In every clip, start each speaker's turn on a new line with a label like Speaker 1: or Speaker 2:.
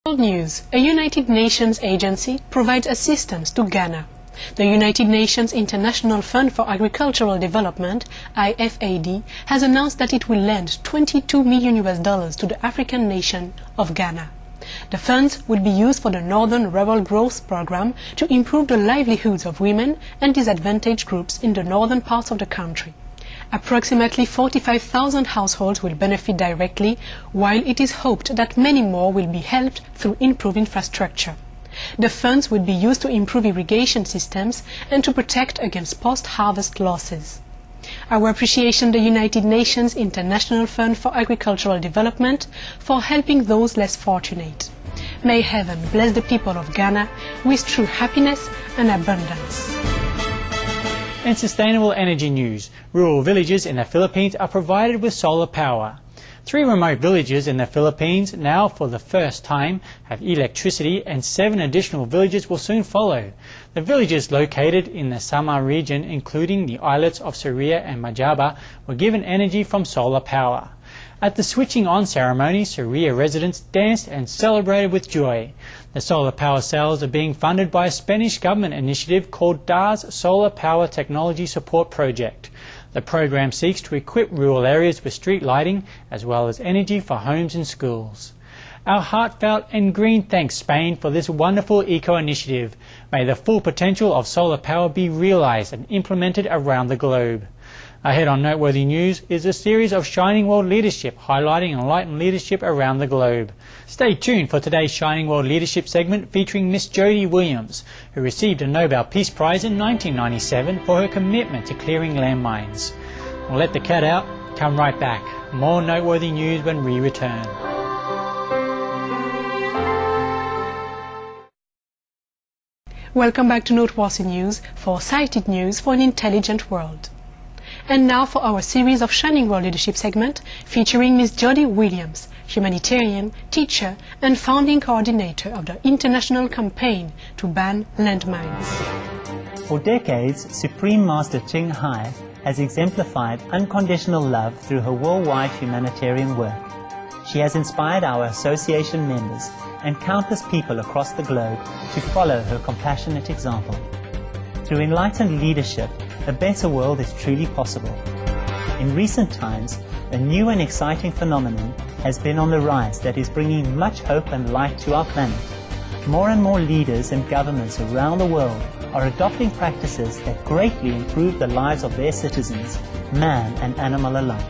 Speaker 1: World News. A United Nations agency provides assistance to Ghana. The United Nations International Fund for Agricultural Development, IFAD, has announced that it will lend $22 million to the African nation of Ghana. The funds will be used for the Northern Rural Growth Program to improve the livelihoods of women and disadvantaged groups in the northern parts of the country. Approximately 45,000 households will benefit directly, while it is hoped that many more will be helped through improved infrastructure. The funds will be used to improve irrigation systems and to protect against post-harvest losses. Our appreciation the United Nations International Fund for Agricultural Development for helping those less fortunate. May heaven bless the people of Ghana with true happiness and abundance.
Speaker 2: In sustainable energy news, rural villages in the Philippines are provided with solar power. 3 remote villages in the Philippines now for the first time have electricity, and 7 additional villages will soon follow. The villages located in the Samar region, including the islets of Suria and Majaba, were given energy from solar power. At the switching on ceremony, Suria residents danced and celebrated with joy. The solar power sales are being funded by a Spanish government initiative called DA's Solar Power Technology Support Project. The program seeks to equip rural areas with street lighting as well as energy for homes and schools. Our heartfelt and green thanks, Spain, for this wonderful eco-initiative. May the full potential of solar power be realized and implemented around the globe. Ahead on Noteworthy News is a series of Shining World Leadership highlighting enlightened leadership around the globe. Stay tuned for today's Shining World Leadership segment featuring Miss Jody Williams, who received a Nobel Peace Prize in 1997 for her commitment to clearing landmines. We'll let the cat out, come right back. More Noteworthy News when we return.
Speaker 1: Welcome back to Noteworthy News, foresighted news for an intelligent world. And now for our series of Shining World Leadership segment featuring Miss Jody Williams, humanitarian, teacher and founding coordinator of the international campaign to ban landmines.
Speaker 3: For decades, Supreme Master Ching Hai has exemplified unconditional love through her worldwide humanitarian work. She has inspired our association members and countless people across the globe to follow her compassionate example. Through enlightened leadership, a better world is truly possible. In recent times, a new and exciting phenomenon has been on the rise that is bringing much hope and light to our planet. More and more leaders and governments around the world are adopting practices that greatly improve the lives of their citizens, man and animal alike.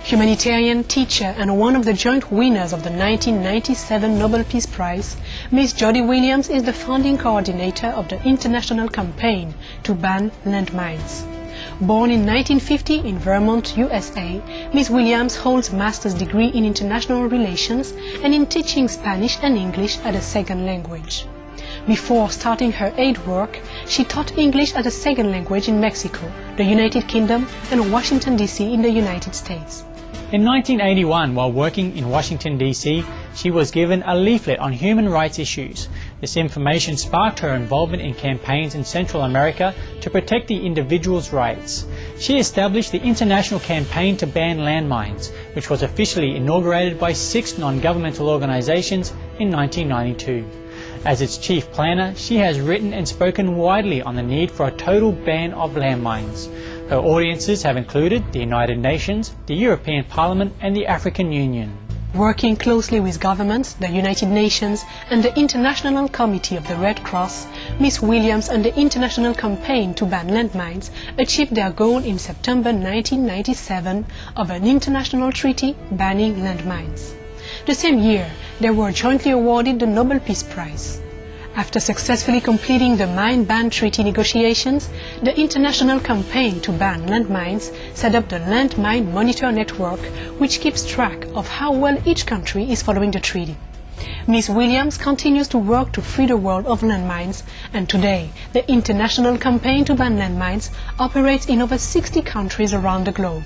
Speaker 1: Humanitarian, teacher and one of the joint winners of the 1997 Nobel Peace Prize, Miss Jody Williams is the founding coordinator of the international campaign to ban landmines. Born in 1950 in Vermont, USA, Miss Williams holds a master's degree in international relations and in teaching Spanish and English as a second language. Before starting her aid work, she taught English as a second language in Mexico, the United Kingdom and Washington, D.C. in the United States.
Speaker 2: In 1981, while working in Washington, D.C., she was given a leaflet on human rights issues. This information sparked her involvement in campaigns in Central America to protect the individual's rights. She established the International Campaign to Ban Landmines, which was officially inaugurated by 6 non-governmental organizations in 1992. As its chief planner, she has written and spoken widely on the need for a total ban of landmines. Her audiences have included the United Nations, the European Parliament and the African Union.
Speaker 1: Working closely with governments, the United Nations and the International Committee of the Red Cross, Miss Williams and the International Campaign to Ban Landmines achieved their goal in September 1997 of an international treaty banning landmines. The same year, they were jointly awarded the Nobel Peace Prize. After successfully completing the Mine Ban Treaty negotiations, the international campaign to ban landmines set up the Landmine Monitor Network, which keeps track of how well each country is following the treaty. Ms. Williams continues to work to free the world of landmines, and today the international campaign to ban landmines operates in over 60 countries around the globe.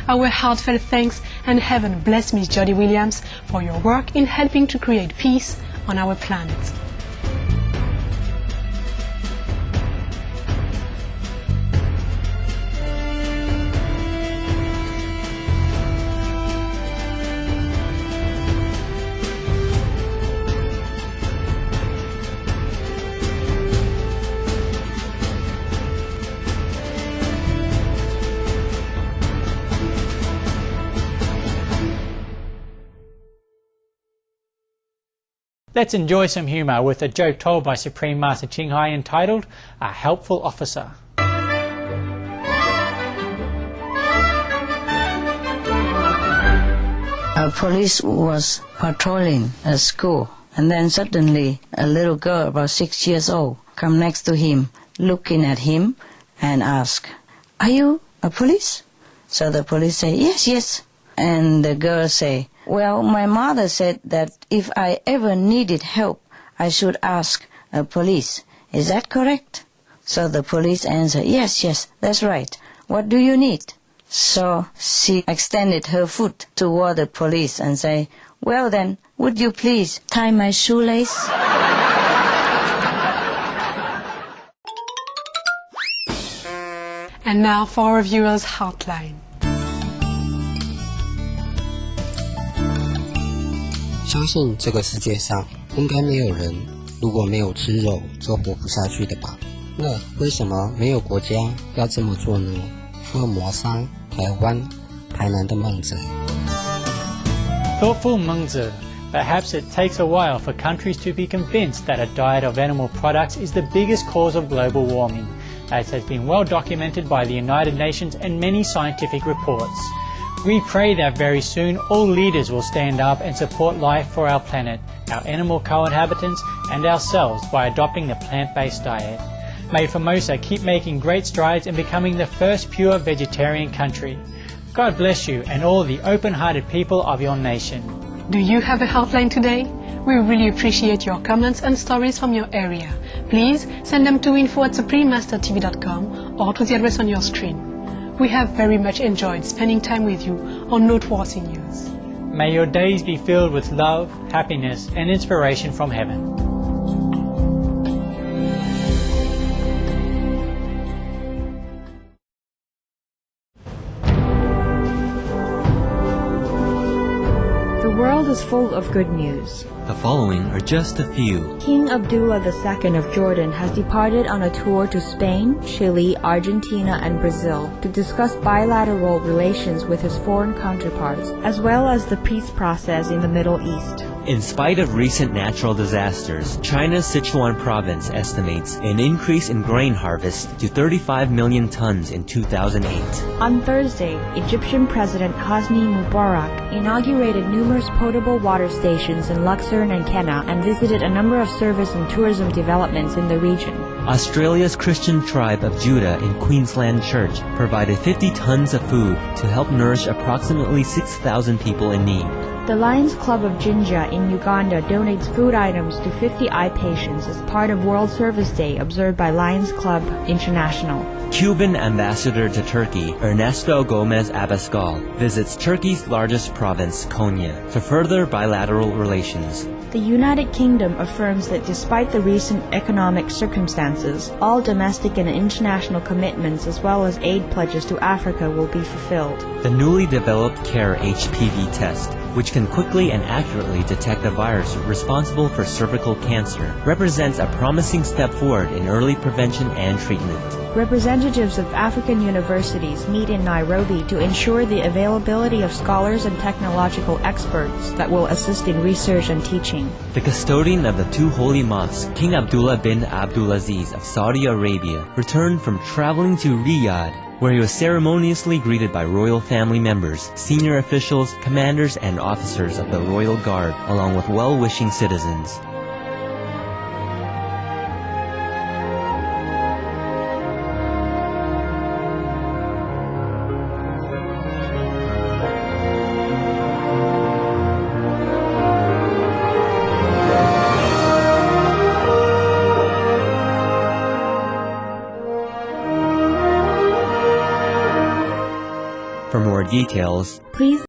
Speaker 1: Our heartfelt thanks and heaven bless Miss Jody Williams for your work in helping to create peace on our planet.
Speaker 2: Let's enjoy some humour with a joke told by Supreme Master Ching Hai entitled, A Helpful Officer.
Speaker 4: A police was patrolling a school, and then suddenly a little girl about 6 years old come next to him, looking at him and ask, "Are you a police?" So the police say, "Yes, yes." And the girl say, "Well, my mother said that if I ever needed help, I should ask a police. Is that correct?" So the police answer, "Yes, yes, that's right. What do you need?" So she extended her foot toward the police and say, "Well then, would you please tie my shoelace?"
Speaker 1: And now for our viewers' hotline.
Speaker 5: 相信这个世界上应该没有人如果没有吃肉就活不下去的吧？那为什么没有国家要这么做呢？福尔摩沙，台湾，台南的孟子。
Speaker 2: Thoughtful Mengzi. Perhaps it takes a while for countries to be convinced that a diet of animal products is the biggest cause of global warming, as has been well documented by the United Nations and many scientific reports. We pray that very soon all leaders will stand up and support life for our planet, our animal co-inhabitants and ourselves by adopting the plant-based diet. May Formosa keep making great strides in becoming the first pure vegetarian country. God bless you and all the open-hearted people of your nation.
Speaker 1: Do you have a hotline today? We really appreciate your comments and stories from your area. Please send them to info@SupreMasterTV.com or to the address on your screen. We have very much enjoyed spending time with you on Noteworthy News.
Speaker 2: May your days be filled with love, happiness and inspiration from heaven.
Speaker 6: The world is full of good news.
Speaker 7: The following are just a few.
Speaker 6: King Abdullah II of Jordan has departed on a tour to Spain, Chile, Argentina, and Brazil to discuss bilateral relations with his foreign counterparts, as well as the peace process in the Middle East.
Speaker 7: In spite of recent natural disasters, China's Sichuan province estimates an increase in grain harvest to 35 million tons in 2008.
Speaker 6: On Thursday, Egyptian President Hosni Mubarak inaugurated numerous potable water stations in Luxor and Kenna and visited a number of service and tourism developments in the region.
Speaker 7: Australia's Christian tribe of Judah in Queensland Church provided 50 tons of food to help nourish approximately 6,000 people in need.
Speaker 6: The Lions Club of Jinja in Uganda donates food items to 50 eye patients as part of World Service Day observed by Lions Club International.
Speaker 7: Cuban ambassador to Turkey, Ernesto Gomez Abascal, visits Turkey's largest province, Konya, to further bilateral relations.
Speaker 6: The United Kingdom affirms that despite the recent economic circumstances, all domestic and international commitments as well as aid pledges to Africa will be fulfilled.
Speaker 7: The newly developed CARE HPV test, which can quickly and accurately detect a virus responsible for cervical cancer, represents a promising step forward in early prevention and treatment.
Speaker 6: Representatives of African universities meet in Nairobi to ensure the availability of scholars and technological experts that will assist in research and teaching.
Speaker 7: The custodian of the two holy mosques, King Abdullah bin Abdulaziz of Saudi Arabia, returned from traveling to Riyadh, where he was ceremoniously greeted by royal family members, senior officials, commanders, and officers of the Royal Guard, along with well-wishing citizens. For more details,
Speaker 6: Please